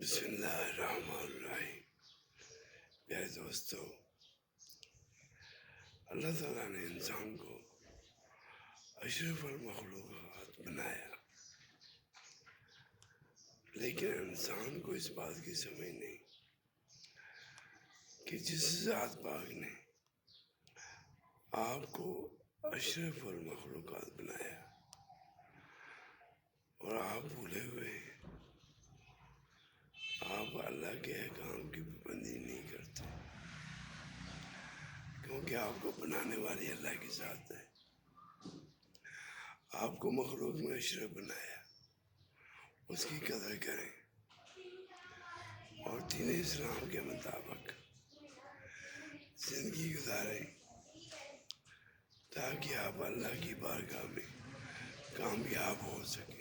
بسم اللہ الرحمن الرحیم۔ پیارے دوستو، اللہ تعالیٰ نے انسان کو اشرف المخلوقات بنایا، لیکن انسان کو اس بات کی سمجھ نہیں کہ جس ذات پاک نے آپ کو اشرف المخلوقات بنایا اور آپ بھولے ہوئے ہیں، آپ اللہ کے احکام کی پابندی نہیں کرتے، کیونکہ آپ کو بنانے والی اللہ کی ذات ہے۔ آپ کو مخلوق میں اشرف بنایا، اس کی قدر کریں اور دین اسلام کے مطابق زندگی گزاریں تاکہ آپ اللہ کی بارگاہ میں کامیاب ہو سکیں۔